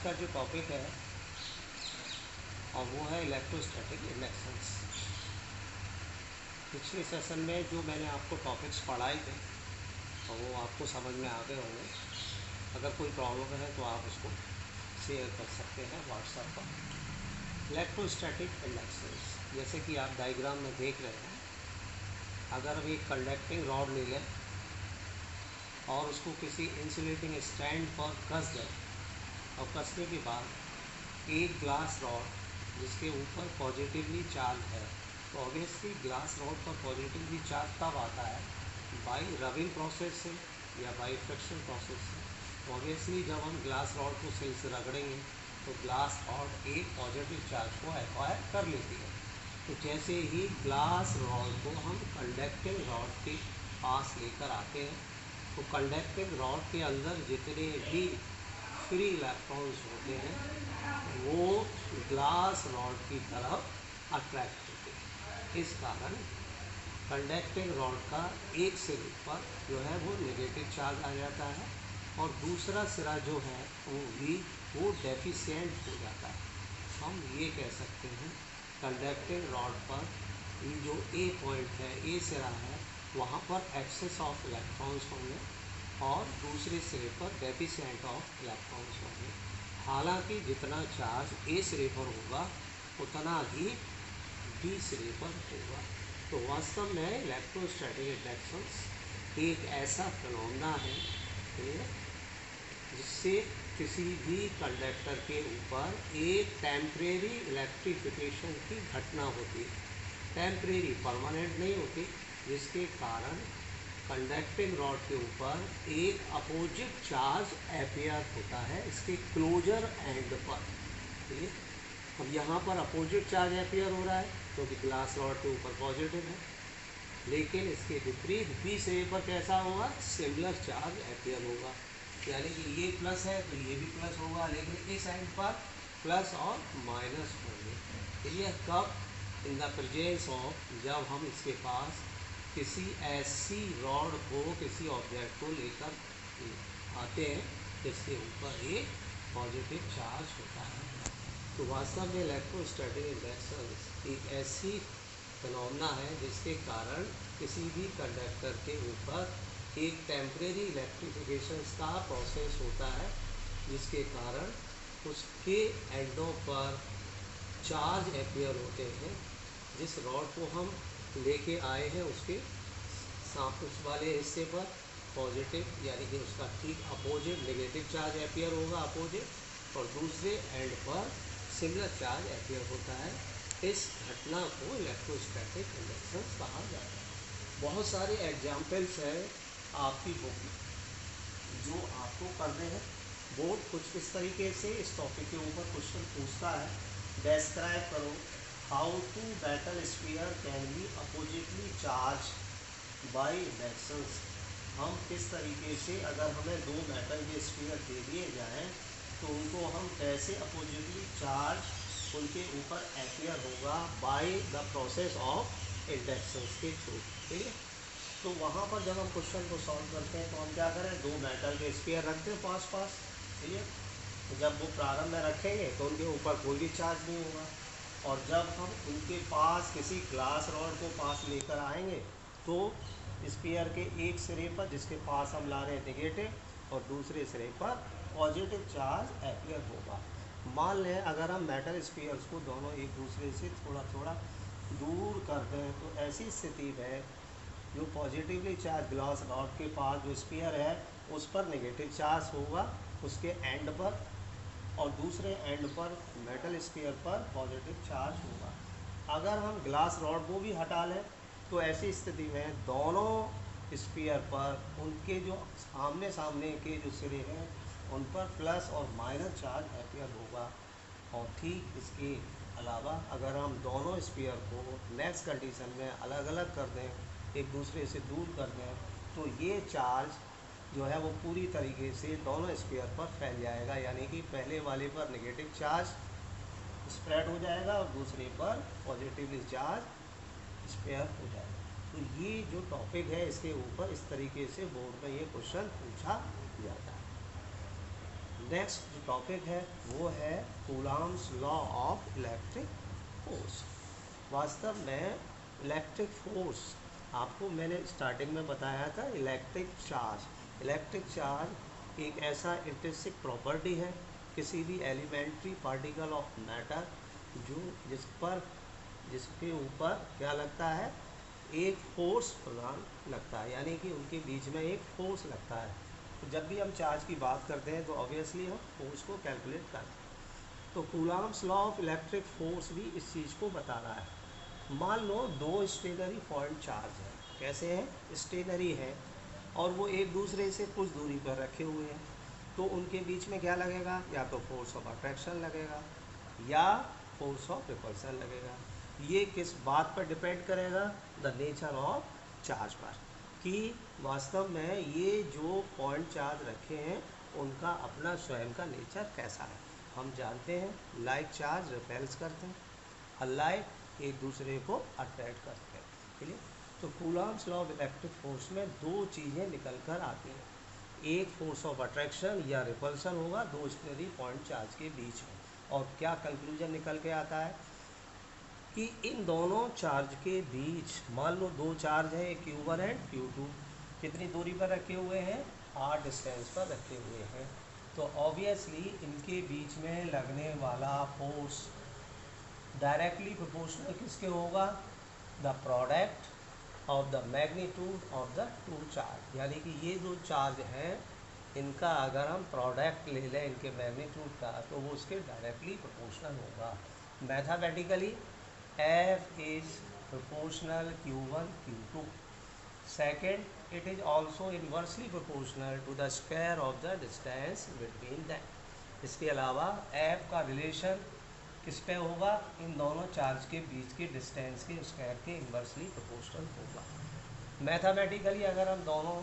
का जो टॉपिक है और वो है इलेक्ट्रोस्टैटिक इंडक्शंस। पिछले सेशन में जो मैंने आपको टॉपिक्स पढ़ाए थे और वो आपको समझ में आ गए होंगे। अगर कोई प्रॉब्लम है तो आप उसको शेयर कर सकते हैं व्हाट्सएप पर। इलेक्ट्रोस्टैटिक इंडक्शंस जैसे कि आप डायग्राम में देख रहे हैं, अगर हम एक कंडक्टिंग रॉड ले लें और उसको किसी इंसुलेटिंग स्टैंड पर कस दें और कसने के बाद एक ग्लास रॉड जिसके ऊपर पॉजिटिवली चार्ज है, तो ऑब्वियसली ग्लास रॉड पर पॉजिटिवली चार्ज तब आता है बाई रबिंग प्रोसेस से या बाई फ्रिक्शन प्रोसेस से। ऑब्वियसली जब हम ग्लास रॉड को सिल से रगड़ेंगे तो ग्लास रॉड एक पॉजिटिव चार्ज को एक्वायर कर लेती है। तो जैसे ही ग्लास रॉड को हम कंडक्टिंग रॉड के पास लेकर आते हैं तो कंडक्टिंग रॉड के अंदर जितने भी फ्री इलेक्ट्रॉन्स होते हैं वो ग्लास रॉड की तरफ अट्रैक्ट होते हैं। इस कारण कंडक्टिंग रॉड का एक सिरे पर जो है वो नेगेटिव चार्ज आ जाता है और दूसरा सिरा जो है वो डेफिशिएंट हो जाता है। हम ये कह सकते हैं कंडक्टिंग रॉड पर ये जो ए पॉइंट है, ए सिरा है, वहाँ पर एक्सेस ऑफ इलेक्ट्रॉन्स होंगे और दूसरे सिरे पर डेफिशिएंट ऑफ इलेक्ट्रॉन्स होंगे। हालांकि जितना चार्ज ए सिरे पर होगा उतना ही बी सिरे पर होगा। तो वास्तव में इलेक्ट्रोस्टैटिक इंडक्शंस एक ऐसा फिनोमेना है जिससे किसी भी कंडक्टर के ऊपर एक टेम्परेरी इलेक्ट्रिफिकेशन की घटना होती है। टेम्परेरी, परमानेंट नहीं होती, जिसके कारण कंडक्टिंग रॉड के ऊपर एक अपोजिट चार्ज अपीयर होता है इसके क्लोजर एंड पर। ठीक है, अब यहाँ पर अपोजिट चार्ज अपीयर हो रहा है क्योंकि ग्लास रॉड के ऊपर पॉजिटिव है, लेकिन इसके विपरीत बी सिरे पर कैसा होगा, सिमिलर चार्ज अपीयर होगा। यानी कि ये प्लस है तो ये भी प्लस होगा, लेकिन इस एंड पर प्लस और माइनस होंगे। ये कब, इन द प्रेजेंस ऑफ, जब हम इसके पास किसी ऐसी रॉड को, किसी ऑब्जेक्ट को लेकर आते हैं जिसके ऊपर एक पॉजिटिव चार्ज होता है। तो वास्तव में इलेक्ट्रोस्टैटिक इंडक्शन एक ऐसी फिनोमेना है जिसके कारण किसी भी कंडक्टर के ऊपर एक टेम्परेरी इलेक्ट्रिफिकेशन का प्रोसेस होता है, जिसके कारण उसके एंडों पर चार्ज अपीयर होते हैं। जिस रॉड को हम लेके आए हैं उसके उस वाले हिस्से पर पॉजिटिव, यानी कि उसका ठीक अपोजिट नेगेटिव चार्ज अपीयर होगा अपोजिट, और दूसरे एंड पर सिमिलर चार्ज अपीयर होता है। इस घटना को इलेक्ट्रोस्टैटिक इंडक्शन कहा जाता है। बहुत सारे एग्जाम्पल्स हैं आपकी बुक में जो आपको करने हैं। बोर्ड कुछ इस तरीके से इस टॉपिक के ऊपर क्वेश्चन पूछता है, डिस्क्राइब करो how to metal sphere can be oppositely charge by inductions. हम किस तरीके से, अगर हमें दो मेटल के स्फीयर दे दिए जाएँ तो उनको हम कैसे अपोजिटली चार्ज उनके ऊपर अपीयर होगा by the process of inductions के थ्रू। ठीक है, तो वहाँ पर जब हम क्वेश्चन को सॉल्व करते हैं तो हम क्या करें, दो मेटल के स्फीयर रखते हैं पास पास। ठीक है, तो जब वो प्रारंभ में रखेंगे तो उनके ऊपर कोई भी चार्ज नहीं होगा, और जब हम उनके पास किसी ग्लास रॉड को पास लेकर आएंगे तो स्फीयर के एक सिरे पर, जिसके पास हम ला रहे हैं नेगेटिव, और दूसरे सिरे पर पॉजिटिव चार्ज अपीयर होगा। मान लें अगर हम मेटल स्फीयर्स को दोनों एक दूसरे से थोड़ा थोड़ा दूर कर दें तो ऐसी स्थिति में जो पॉजिटिवली चार्ज ग्लास रॉड के पास जो स्फीयर है उस पर नेगेटिव चार्ज होगा उसके एंड पर, और दूसरे एंड पर मेटल स्फीयर पर पॉजिटिव चार्ज होगा। अगर हम ग्लास रॉड को भी हटा लें तो ऐसी स्थिति में दोनों स्फीयर पर उनके जो आमने सामने के जो सिरे हैं उन पर प्लस और माइनस चार्ज अपीयर होगा। और ठीक इसके अलावा अगर हम दोनों स्फीयर को नेक्स्ट कंडीशन में अलग अलग कर दें, एक दूसरे से दूर कर दें, तो ये चार्ज जो है वो पूरी तरीके से दोनों स्फीयर पर फैल जाएगा। यानी कि पहले वाले पर नेगेटिव चार्ज स्प्रेड हो जाएगा और दूसरे पर पॉजिटिवली चार्ज स्प्रेड हो जाएगा। तो ये जो टॉपिक है इसके ऊपर इस तरीके से बोर्ड में ये क्वेश्चन पूछा जाता है। नेक्स्ट जो टॉपिक है वो है Coulomb's law of electric force. वास्तव में इलेक्ट्रिक फोर्स आपको मैंने स्टार्टिंग में बताया था, इलेक्ट्रिक चार्ज एक ऐसा इंट्रिंसिक प्रॉपर्टी है किसी भी एलिमेंट्री पार्टिकल ऑफ मैटर जिसके ऊपर क्या लगता है, एक फोर्स प्रदान लगता है, यानी कि उनके बीच में एक फोर्स लगता है। तो जब भी हम चार्ज की बात करते हैं तो ऑब्वियसली हम फोर्स को कैलकुलेट करते हैं। तो Coulomb's law of electric force भी इस चीज़ को बता रहा है। मान लो दो स्टेशनरी पॉइंट चार्ज है, कैसे हैं, स्टेशनरी है, और वो एक दूसरे से कुछ दूरी पर रखे हुए हैं, तो उनके बीच में क्या लगेगा, या तो फोर्स ऑफ अट्रैक्शन लगेगा या फोर्स ऑफ रिपल्सन लगेगा। ये किस बात पर डिपेंड करेगा, द नेचर ऑफ चार्ज पर, कि वास्तव में ये जो पॉइंट चार्ज रखे हैं उनका अपना स्वयं का नेचर कैसा है। हम जानते हैं लाइक चार्ज रिपेल्स करते हैं, अनलाइक एक दूसरे को अट्रैक्ट करते हैं। चलिए, तो Coulomb's law of electric force में दो चीज़ें निकल कर आती हैं, एक फोर्स ऑफ अट्रैक्शन या रिपल्सन होगा दो स्टेशनरी पॉइंट चार्ज के बीच में, और क्या कंक्लूजन निकल के आता है कि इन दोनों चार्ज के बीच, मान लो दो चार्ज है, एक Q1 है Q2, कितनी दूरी पर रखे हुए हैं, r डिस्टेंस पर रखे हुए हैं। तो ऑब्वियसली इनके बीच में लगने वाला फोर्स डायरेक्टली प्रोपोर्शनल किसके होगा, the product of the magnitude of the two charge, यानी कि ये जो चार्ज हैं इनका अगर हम प्रोडक्ट ले लें इनके मैग्नीट्यूड का, तो वो उसके डायरेक्टली प्रोपोर्शनल होगा। Mathematically F is proportional Q1 Q2. Second, it is also inversely proportional to the square of the distance between them. इसके अलावा F का रिलेशन किस पे होगा, इन दोनों चार्ज के बीच के डिस्टेंस के स्क्वायर के इन्वर्सली प्रोपोर्शनल होगा। मैथमेटिकली अगर हम दोनों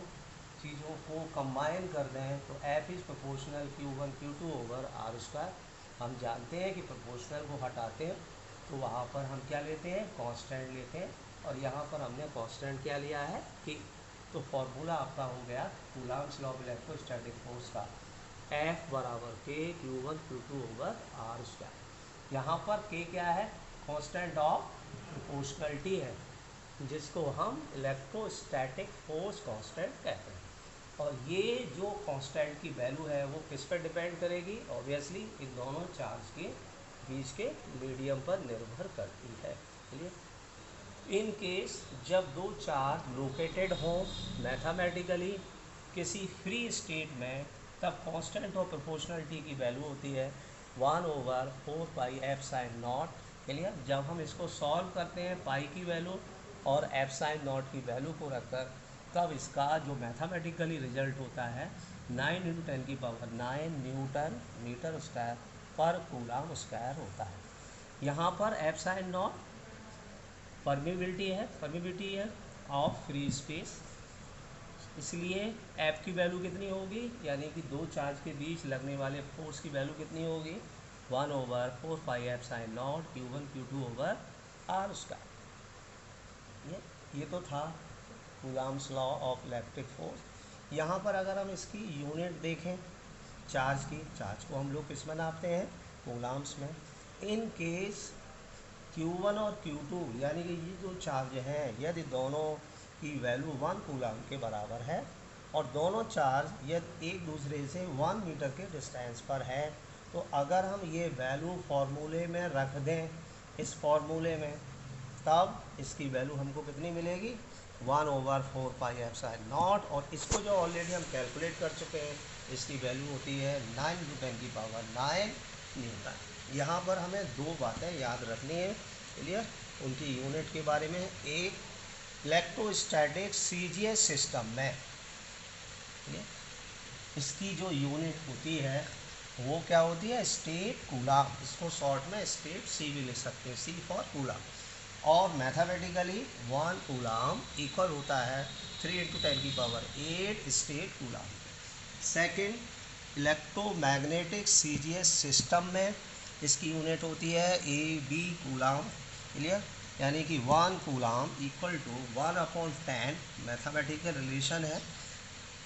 चीज़ों को कंबाइन कर दें तो F is proportional Q1 Q2 over R square. हम जानते हैं कि प्रोपोर्शनल को हटाते हैं तो वहाँ पर हम क्या लेते हैं, कांस्टेंट लेते हैं, और यहाँ पर हमने कांस्टेंट क्या लिया है, K। तो फॉर्मूला आपका हो गया Coulomb's law of electrostatic force का, F बराबर K Q1 Q2 over R square. यहाँ पर K क्या है, कांस्टेंट ऑफ प्रोपोर्शनलिटी है, जिसको हम इलेक्ट्रोस्टैटिक फोर्स कांस्टेंट कहते हैं। और ये जो कांस्टेंट की वैल्यू है वो किस पर डिपेंड करेगी, ऑब्वियसली इन दोनों चार्ज के बीच के मीडियम पर निर्भर करती है। चलिए, इन केस जब दो चार्ज लोकेटेड हों मैथमेटिकली किसी फ्री स्टेट में, तब कांस्टेंट ऑफ प्रोपोर्शनलिटी की वैल्यू होती है 1/4πε0। क्लियर, जब हम इसको सॉल्व करते हैं पाई की वैल्यू और ε0 की वैल्यू को रखकर, तब इसका जो मैथमेटिकली रिजल्ट होता है 9 × 10⁹ न्यूटन मीटर स्क्वायर पर कूलम्ब स्क्वायर होता है। यहाँ पर ε0 परमिबिलिटी है ऑफ फ्री स्पेस, इसलिए F की वैल्यू कितनी होगी, यानी कि दो चार्ज के बीच लगने वाले फोर्स की वैल्यू कितनी होगी, 1/4πε0 Q1 Q2 over R square. ये तो था Coulomb's law of electric force. यहाँ पर अगर हम इसकी यूनिट देखें चार्ज की, चार्ज को हम लोग किस में नापते हैं, कूलम्ब्स में। इन केस Q1 और Q2 यानी कि ये जो चार्ज हैं, यदि दोनों की वैल्यू 1 कूलम्ब के बराबर है और दोनों चार्ज यदि एक दूसरे से 1 मीटर के डिस्टेंस पर है, तो अगर हम ये वैल्यू फार्मूले में रख दें, इस फार्मूले में, तब इसकी वैल्यू हमको कितनी मिलेगी, 1/4πε0। और इसको जो ऑलरेडी हम कैलकुलेट कर चुके हैं, इसकी वैल्यू होती है 9 × 10⁹ न्यूटन। यहाँ पर हमें दो बातें याद रखनी है, चलिए उनकी यूनिट के बारे में। एक, इलेक्ट्रोस्टैटिक CGS सिस्टम में इसकी जो यूनिट होती है वो क्या होती है, स्टेट कूलम्ब, इसको शॉर्ट में स्टेट C भी लिख सकते हैं, C फॉर कूलम्ब। और मैथमेटिकली 1 कूलम्ब इक्वल होता है 3 × 10⁸ state coulomb. Second, electromagnetic CGS system में इसकी यूनिट होती है AB कूलम्ब। क्लियर, यानी कि 1 coulomb equal to 1/10, mathematical relation है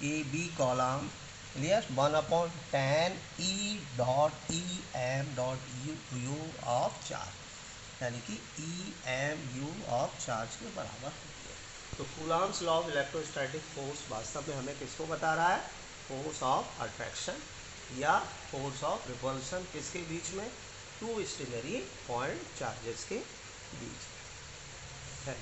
AB column clear, 1/10 E dot E M dot U of charge, यानी कि E M U of charge के बराबर होती है। तो Coulomb's law of electrostatic force वास्तव में हमें किसको बता रहा है, फोर्स ऑफ अट्रैक्शन या फोर्स ऑफ रिपल्सन किसके बीच में, टू स्टेशनरी पॉइंट चार्जेस के बीच है।